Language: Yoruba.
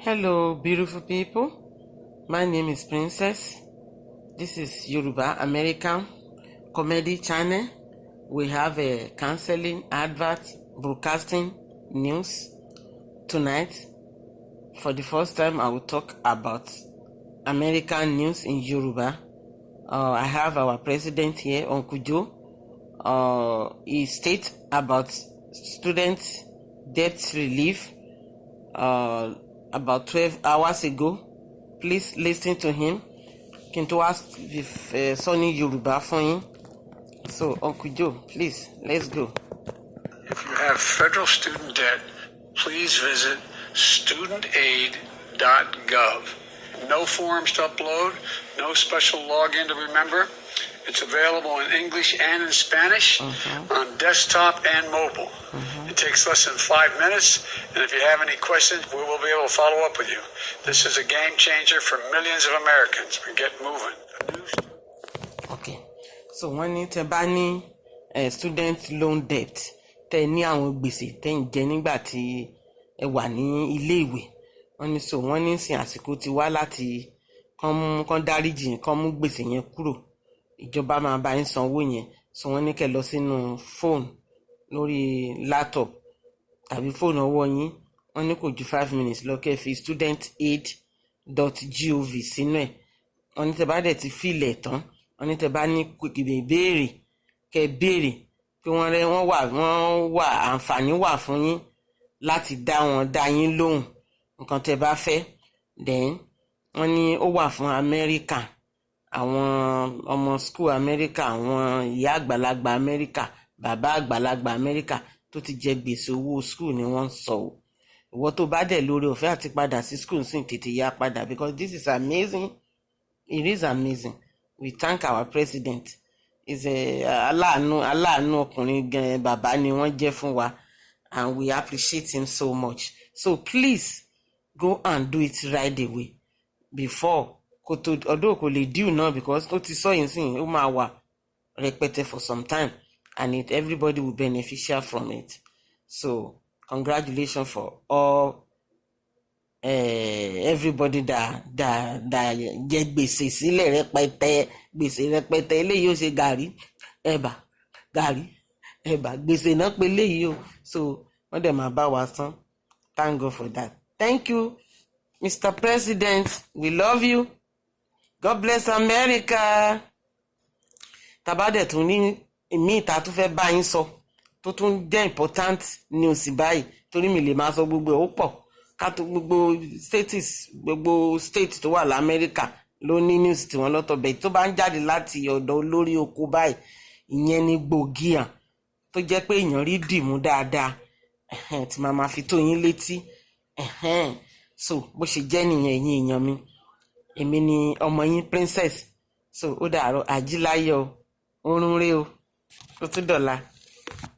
Hello, beautiful people. My name is Princess. This is Yoruba American Comedy channel. We have a counseling, advert, broadcasting, news. Tonight, for the first time, I will talk about American news in Yoruba. I have our president here, Uncle Joe. He states about students' debt relief about 12 hours ago. Please listen to him. Can to ask if Sonny Yoruba for him. So, Uncle Joe, please, let's go. If you have federal student debt, please visit studentaid.gov. No forms to upload, no special login to remember. It's available in English and in Spanish on desktop and mobile. It takes less than 5 minutes, and if you have any questions, we will be able to follow up with you. This is a game changer for millions of Americans. We get moving. Okay, so when you tẹ́ bá ní student loan debt, tẹ́ ní àwọn gbèsè tẹ́ ń jẹ nígbà tí ẹ wà ní ilé ìwé, wọ́n ní sin àsìkò ti wá láti kàn dáríjì kàn mú gbèsè yẹn kúrò. Ìjọba máa bá yín sanwó yẹn, so wọ́n ní kẹ́ lọ sínú phone lórí laptop tàbí phone ọwọ́ yín, wọ́n ní kò ju 5 minutes lọ kẹ́ fi studentaid.gov sínú ẹ̀. Wọ́n ní tẹ́ bá dẹ̀ ti fill ẹ̀ tán, wọ́n ní tẹ́ bá ní ìbéèrè kẹ́ béèrè pé wọ́n wà àǹfààní wà fún yín láti dá yín lóhùn nǹkan tẹ́ bá fẹ́. Then wọ́n ní ó wà fún America, àwọn ọmọ school America, àwọn ìyá àgbàlagbà America, bàbá àgbàlagbà America tó ti jẹ gbèsè owó school ni wọ́n sọ o. Ìwọ tó bá dẹ̀ lórí ọ̀fẹ́ àti padà sí school sì tètè yá padà, because this is amazing. It is amazing. We thank our president. Is aláàánú ọkùnrin gan, bàbá ni wọ́n jẹ́ fún wa, and we appreciate him so much. So please go and do it right away before although kò lè due now, because ó ti sọ yín sìn ó máa wà rẹpẹtẹ for some time, and everybody will beneficial from it. So congratulations for all everybody that jẹ gbèsè sílẹ̀ rẹpẹtẹ, gbèsè rẹpẹtẹ. Eléyìí ó ṣe gàrí ẹ̀bà gbèsè náà pé eléyìí o, so wọ́n dẹ̀ máa bá wa san. Thank God for that. Thank you, Mr. President. We love you. God bless America. Tabadẹ̀ tún ní ìmí ìta tó fẹ́ bá yín sọ tó tún jẹ́ important news báyìí, torí mi lè máa sọ gbogbo ẹ̀ ó pọ̀ ká tó gbogbo state tó wà l'Amẹ́ríkà ló ní news tí wọ́n lọ́tọ̀ bẹ́ẹ̀ tó bá ń jáde láti ọ̀dọ̀ olórí oko báyìí, ìyẹn ni gbòógì hàn tó jẹ́ pé èèyàn rí dìmú dáadáa tí màá fi tó yín létí. So bó ṣe jẹ́ nìyẹn ẹ̀yin èèyàn mi, èmi ni ọmọ yín Princess. So ó dàárọ̀, àjíláyọ̀, orun rè o, ó tún dọ̀la.